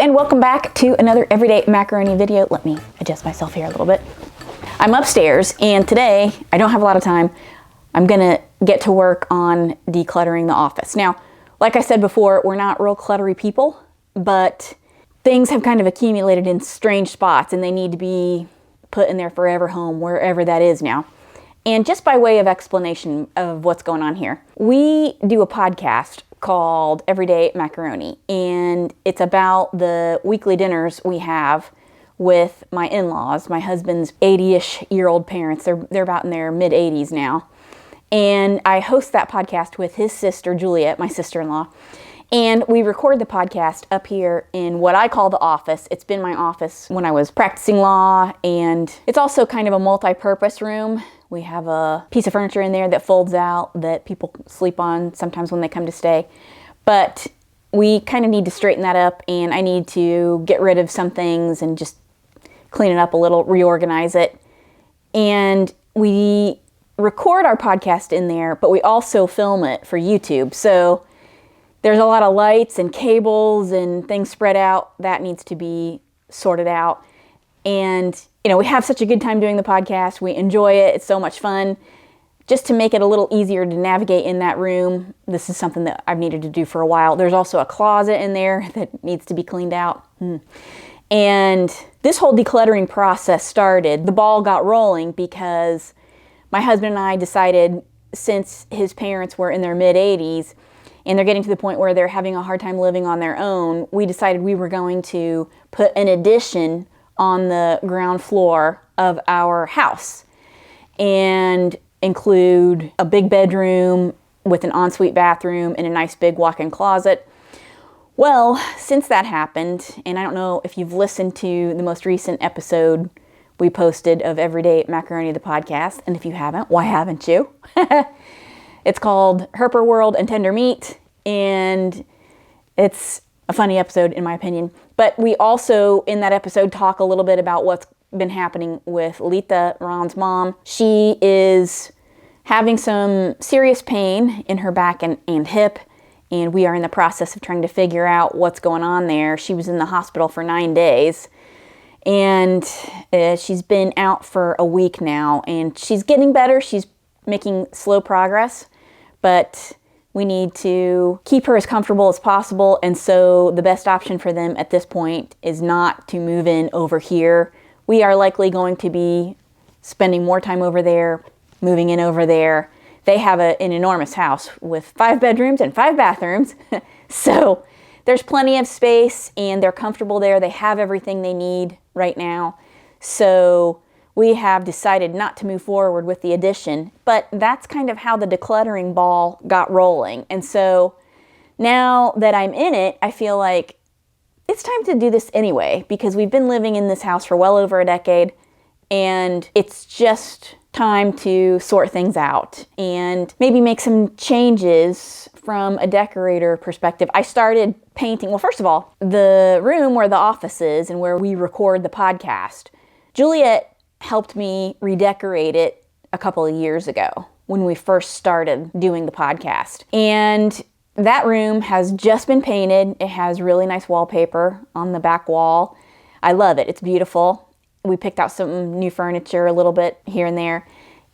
and welcome back to another Everyday Macaroni video. Let me adjust myself here a little bit. I'm upstairs and today, I don't have a lot of time. I'm gonna get to work on decluttering the office. Now, like I said before, we're not real cluttery people, but things have kind of accumulated in strange spots and they need to be put in their forever home, wherever that is now. And just by way of explanation of what's going on here, we do a podcast called Everyday Macaroni, and it's about the weekly dinners we have with my in-laws, my husband's 80-ish-year-old parents. They're about in their mid-80s now. And I host that podcast with his sister, Juliet, my sister-in-law. And we record the podcast up here in what I call the office. It's been my office when I was practicing law, and it's also kind of a multi-purpose room. We have a piece of furniture in there that folds out that people sleep on sometimes when they come to stay. But we kind of need to straighten that up, and I need to get rid of some things and just clean it up a little, reorganize it. And we record our podcast in there, but we also film it for YouTube. So there's a lot of lights and cables and things spread out. That needs to be sorted out. And, you know, we have such a good time doing the podcast. We enjoy it. It's so much fun. Just to make it a little easier to navigate in that room, this is something that I've needed to do for a while. There's also a closet in there that needs to be cleaned out. And this whole decluttering process started, the ball got rolling because my husband and I decided, since his parents were in their mid-80s and they're getting to the point where they're having a hard time living on their own, we decided we were going to put an addition on the ground floor of our house and include a big bedroom with an ensuite bathroom and a nice big walk-in closet. Well, since that happened, and I don't know if you've listened to the most recent episode we posted of Everyday Macaroni, the podcast, and if you haven't, why haven't you? It's called Herper World and Tender Meat, and it's a funny episode in my opinion. But we also, in that episode, talk a little bit about what's been happening with Lita, Ron's mom. She is having some serious pain in her back and hip, and we are in the process of trying to figure out what's going on there. She was in the hospital for 9 days, and she's been out for a week now, and she's getting better. She's making slow progress, but we need to keep her as comfortable as possible, and so the best option for them at this point is not to move in over here. We are likely going to be spending more time over there, moving in over there. They have an enormous house with 5 bedrooms and 5 bathrooms, so there's plenty of space and they're comfortable there. They have everything they need right now. So we have decided not to move forward with the addition, but that's kind of how the decluttering ball got rolling. And so now that I'm in it, I feel like it's time to do this anyway, because we've been living in this house for well over a decade, and it's just time to sort things out and maybe make some changes from a decorator perspective. I started painting, well, first of all, the room where the office is and where we record the podcast. Juliet helped me redecorate it a couple of years ago when we first started doing the podcast. And that room has just been painted. It has really nice wallpaper on the back wall. I love it. It's beautiful. We picked out some new furniture a little bit here and there.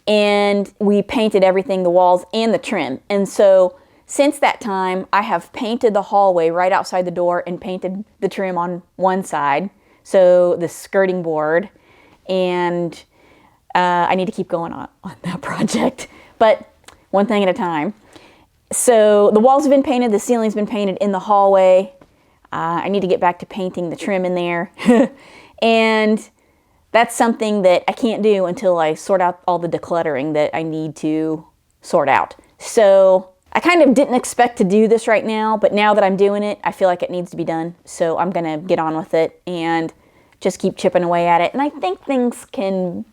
And we painted everything, the walls and the trim. And so since that time, I have painted the hallway right outside the door and painted the trim on one side. So the skirting board. And I need to keep going on that project, but one thing at a time. So the walls have been painted, the ceiling's been painted in the hallway. I need to get back to painting the trim in there. And that's something that I can't do until I sort out all the decluttering that I need to sort out. So I kind of didn't expect to do this right now, but now that I'm doing it, I feel like it needs to be done. So I'm gonna get on with it and just keep chipping away at it. And I think things can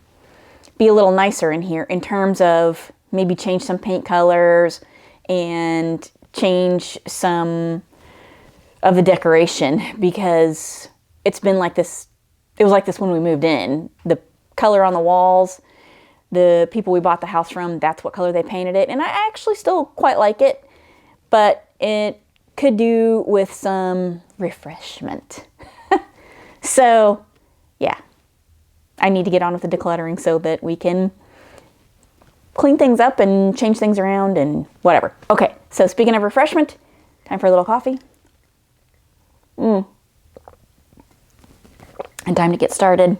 be a little nicer in here in terms of maybe change some paint colors and change some of the decoration, because it's been like this. It was like this when we moved in. The color on the walls, the people we bought the house from, that's what color they painted it. And I actually still quite like it, but it could do with some refreshment. So yeah, I need to get on with the decluttering so that we can clean things up and change things around and whatever. Okay, so speaking of refreshment, time for a little coffee. And time to get started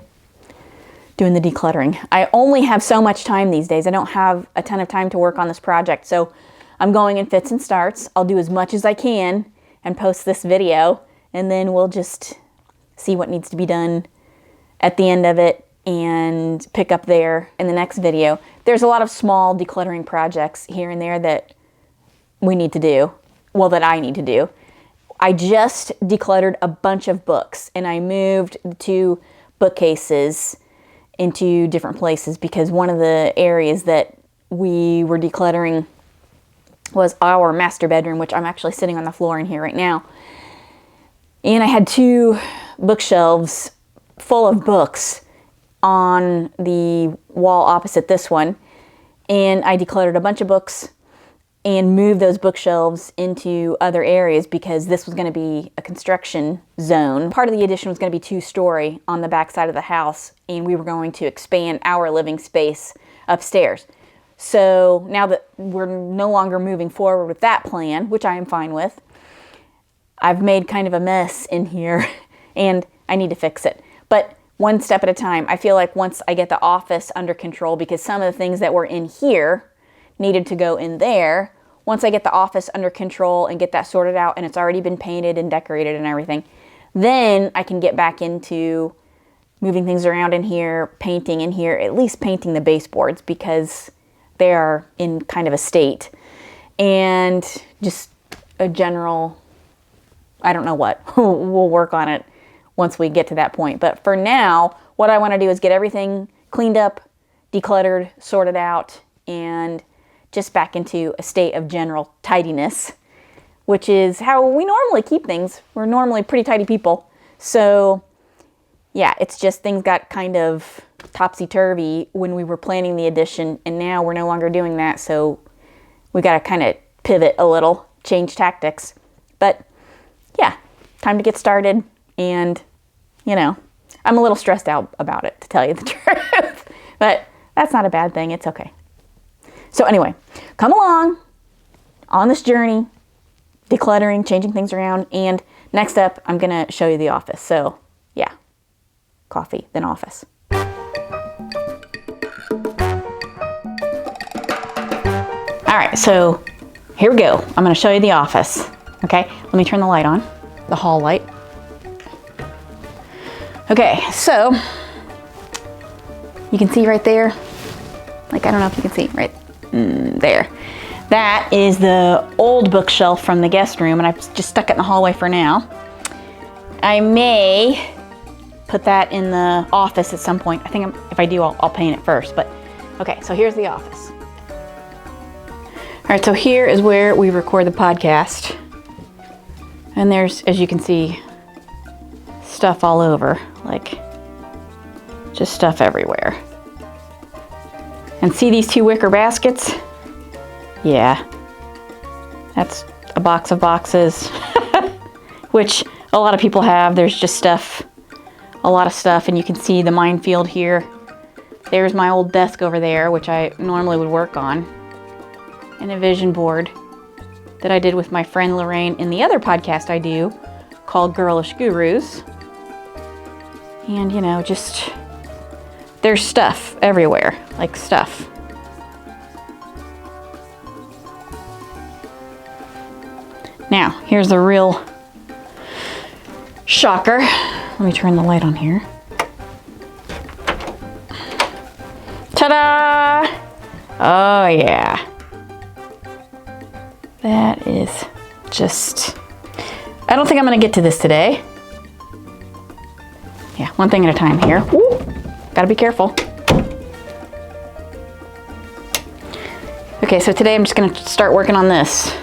doing the decluttering. I only have so much time these days. I don't have a ton of time to work on this project, so I'm going in fits and starts. I'll do as much as I can and post this video, and then we'll just see what needs to be done at the end of it and pick up there in the next video. There's a lot of small decluttering projects here and there that we need to do, well, that I need to do. I just decluttered a bunch of books, and I moved the 2 bookcases into different places because one of the areas that we were decluttering was our master bedroom, which I'm actually sitting on the floor in here right now. And I had 2 bookshelves full of books on the wall opposite this one. And I decluttered a bunch of books and moved those bookshelves into other areas because this was going to be a construction zone. Part of the addition was going to be 2-story on the back side of the house, and we were going to expand our living space upstairs. So now that we're no longer moving forward with that plan, which I am fine with, I've made kind of a mess in here and I need to fix it. But one step at a time. I feel like once I get the office under control, because some of the things that were in here needed to go in there, once I get the office under control and get that sorted out and it's already been painted and decorated and everything, then I can get back into moving things around in here, painting in here, at least painting the baseboards because they are in kind of a state. And just a general, I don't know what, we'll work on it once we get to that point. But for now, what I want to do is get everything cleaned up, decluttered, sorted out, and just back into a state of general tidiness, which is how we normally keep things. We're normally pretty tidy people. So yeah, it's just things got kind of topsy-turvy when we were planning the addition, and now we're no longer doing that. So we got to kind of pivot a little, change tactics. But yeah, time to get started. And, you know, I'm a little stressed out about it, to tell you the truth. But that's not a bad thing. It's okay. So anyway, come along on this journey, decluttering, changing things around, and next up, I'm going to show you the office. So yeah, coffee, then office. All right, so here we go. I'm going to show you the office. Okay, let me turn the light on, the hall light. Okay, so you can see right there, like I don't know if you can see right there. That is the old bookshelf from the guest room, and I've just stuck it in the hallway for now. I may put that in the office at some point. I think if I do, I'll paint it first. But okay, so here's the office. All right, so here is where we record the podcast. And there's, as you can see, stuff all over, like just stuff everywhere. And see these 2 wicker baskets? Yeah, that's a box of boxes, which a lot of people have. There's just stuff, a lot of stuff, and you can see the minefield here. There's my old desk over there, which I normally would work on, and a vision board that I did with my friend Lorraine in the other podcast I do called Girlish Gurus. And you know, just there's stuff everywhere, like stuff. Now, here's the real shocker. Let me turn the light on here. Ta-da! Oh yeah. That is just, I don't think I'm gonna get to this today. Yeah, one thing at a time here. Woo! Gotta be careful. Okay, so today I'm just gonna start working on this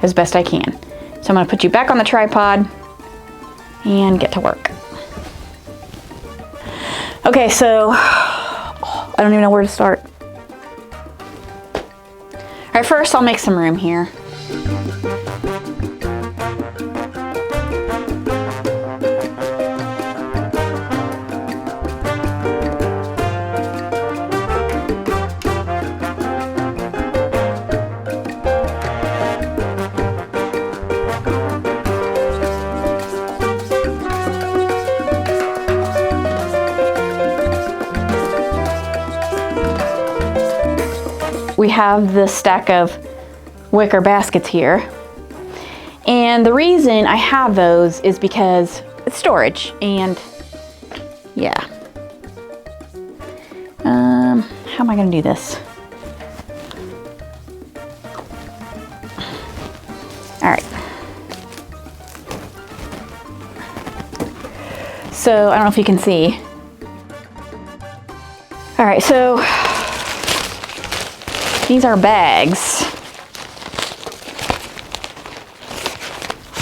as best I can. So I'm gonna put you back on the tripod and get to work. Okay, so I don't even know where to start. All right, first I'll make some room here. we have this stack of wicker baskets here. And the reason I have those is because it's storage, and yeah. How am I gonna do this? All right. So I don't know if you can see. All right, so these are bags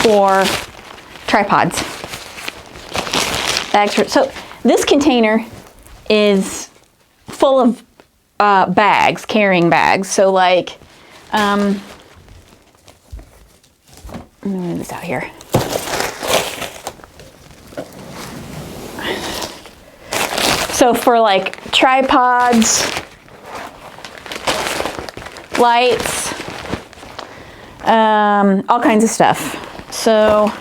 for tripods. Bags for, so this container is full of bags, carrying bags. So like, let me move this out here. So for like tripods, lights, all kinds of stuff. So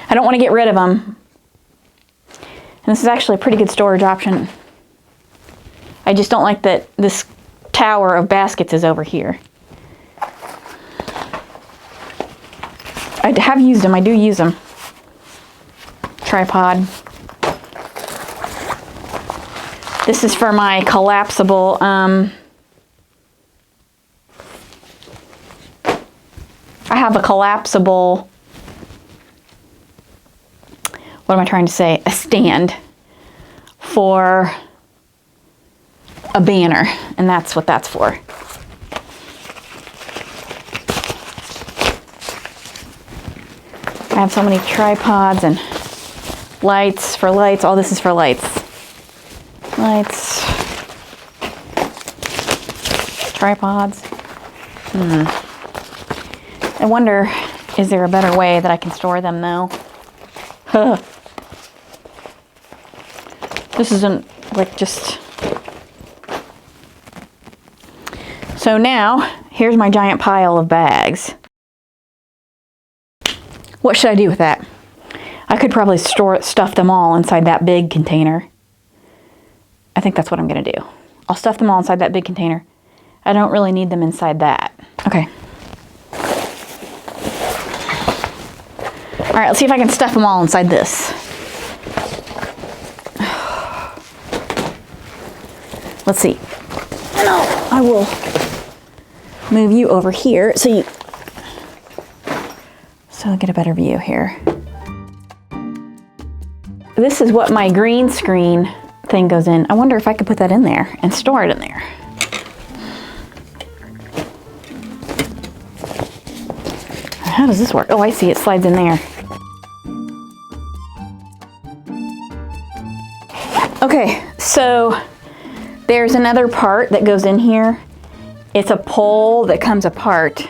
I don't want to get rid of them. And this is actually a pretty good storage option. I just don't like that this tower of baskets is over here. I have used them. I do use them. Tripod. This is for my collapsible, I have a collapsible, what am I trying to say? A stand for a banner, and that's what that's for. I have so many tripods and lights for lights. All this is for lights. Lights. Tripods. I wonder, is there a better way that I can store them though? This isn't like just... So now, here's my giant pile of bags. What should I do with that? I could probably stuff them all inside that big container. I think that's what I'm gonna do. I'll stuff them all inside that big container. I don't really need them inside that. Okay. All right, let's see if I can stuff them all inside this. Let's see. No, I will move you over here so I'll get a better view here. This is what my green screen thing goes in. I wonder if I could put that in there and store it in there. How does this work? Oh, I see, it slides in there. Okay, so there's another part that goes in here. It's a pole that comes apart.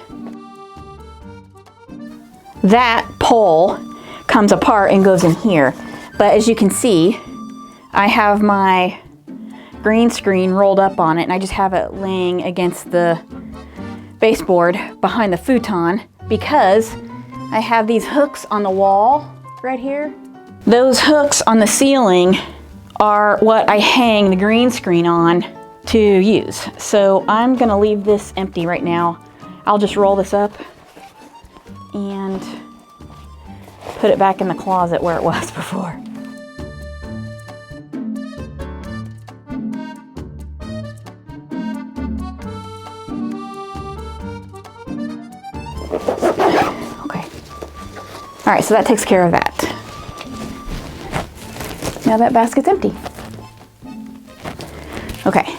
That pole comes apart and goes in here. But as you can see, I have my green screen rolled up on it, and I just have it laying against the baseboard behind the futon because I have these hooks on the wall right here. Those hooks on the ceiling are what I hang the green screen on to use. So I'm gonna leave this empty right now. I'll just roll this up and put it back in the closet where it was before. Okay. All right, so that takes care of that. Now that basket's empty. Okay.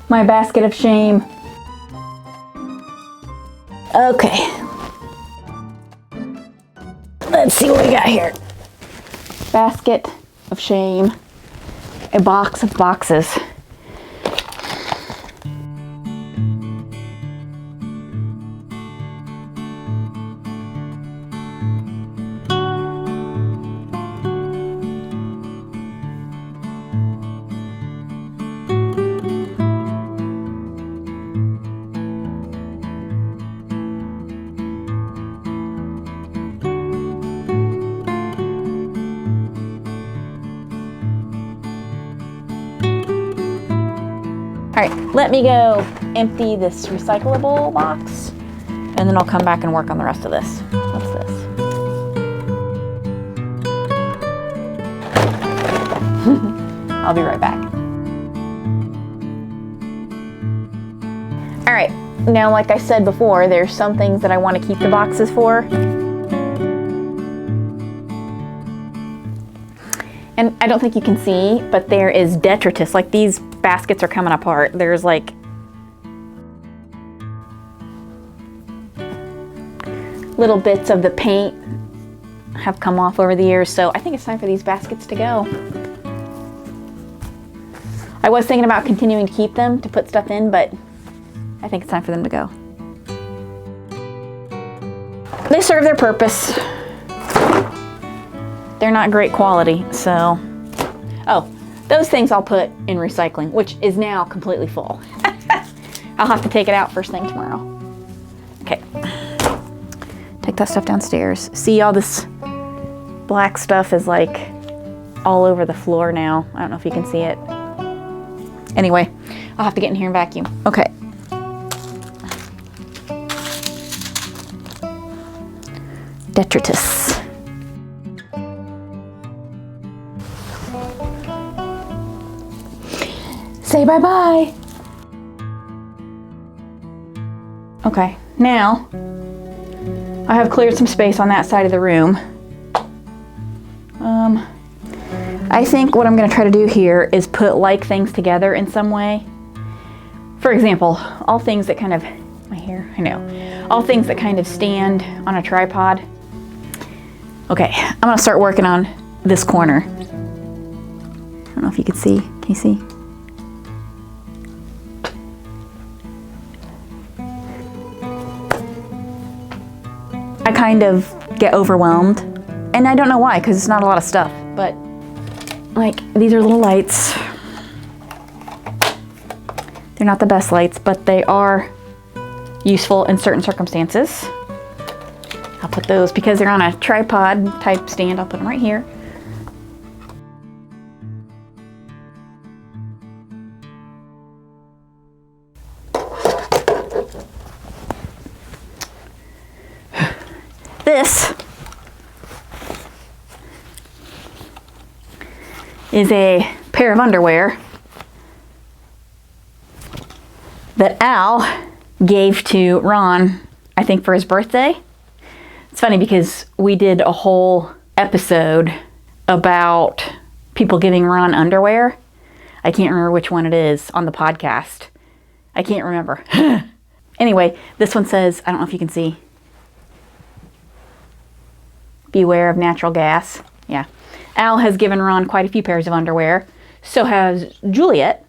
My basket of shame. Okay. Let's see what we got here. Basket of shame. A box of boxes. right, let me go empty this recyclable box, and then I'll come back and work on the rest of this. What's this? I'll be right back. All right, now like I said before, there's some things that I want to keep the boxes for. And I don't think you can see, but there is detritus. Like these baskets are coming apart. There's like little bits of the paint have come off over the years. So I think it's time for these baskets to go. I was thinking about continuing to keep them to put stuff in, but I think it's time for them to go. They serve their purpose. They're not great quality, so. Oh, those things I'll put in recycling, which is now completely full. I'll have to take it out first thing tomorrow. Okay. Take that stuff downstairs. See, all this black stuff is like all over the floor now. I don't know if you can see it. Anyway, I'll have to get in here and vacuum. Okay. Detritus. Say bye-bye. Okay, now I have cleared some space on that side of the room. I think what I'm gonna try to do here is put like things together in some way. For example, all things that kind of, my hair, I know. All things that kind of stand on a tripod. Okay, I'm gonna start working on this corner. I don't know if you can see, can you see? I kind of get overwhelmed, and I don't know why, because it's not a lot of stuff, but like these are little lights. They're not the best lights, but they are useful in certain circumstances. I'll put those, because they're on a tripod type stand, I'll put them right here. This is a pair of underwear that Al gave to Ron, I think for his birthday. It's funny because we did a whole episode about people giving Ron underwear. I can't remember which one it is on the podcast. I can't remember. Anyway, this one says, I don't know if you can see, beware of natural gas. Yeah. Al has given Ron quite a few pairs of underwear. So has Juliet.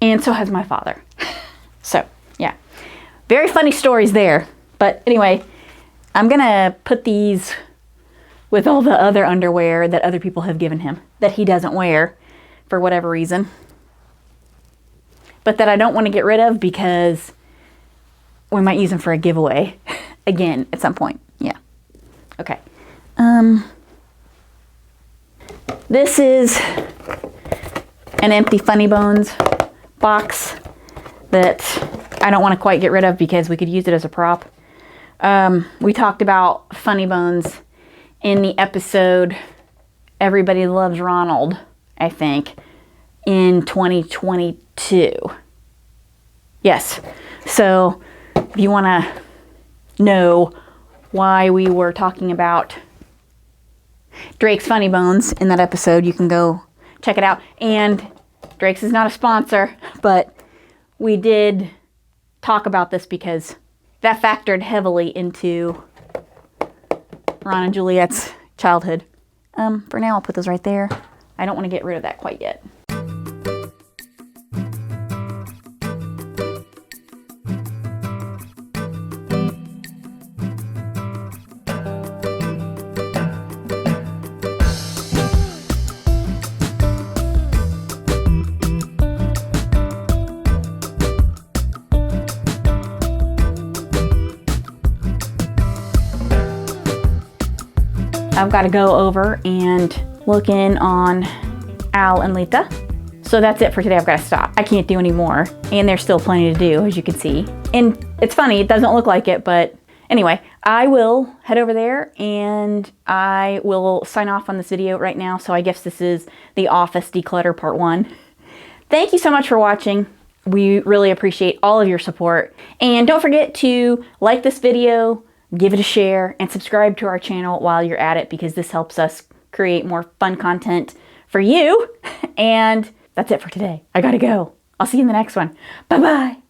And so has my father. So, yeah. Very funny stories there. But anyway, I'm going to put these with all the other underwear that other people have given him that he doesn't wear for whatever reason. But that I don't want to get rid of because we might use them for a giveaway again at some point. Yeah. Okay. This is an empty Funny Bones box that I don't want to quite get rid of because we could use it as a prop. We talked about Funny Bones in the episode Everybody Loves Ronald, I think, in 2022. Yes. So if you want to know why we were talking about Drake's Funny Bones in that episode, you can go check it out. And Drake's is not a sponsor, but we did talk about this because that factored heavily into Ron and Juliet's childhood. For now, I'll put those right there. I don't want to get rid of that quite yet. I've got to go over and look in on Al and Lita. So that's it for today. I've got to stop. I can't do any more. And there's still plenty to do, as you can see. And it's funny, it doesn't look like it, but anyway, I will head over there and I will sign off on this video right now. So I guess this is the office declutter part 1. Thank you so much for watching. We really appreciate all of your support. And don't forget to like this video, give it a share, and subscribe to our channel while you're at it, because this helps us create more fun content for you. And that's it for today. I gotta go. I'll see you in the next one. Bye-bye.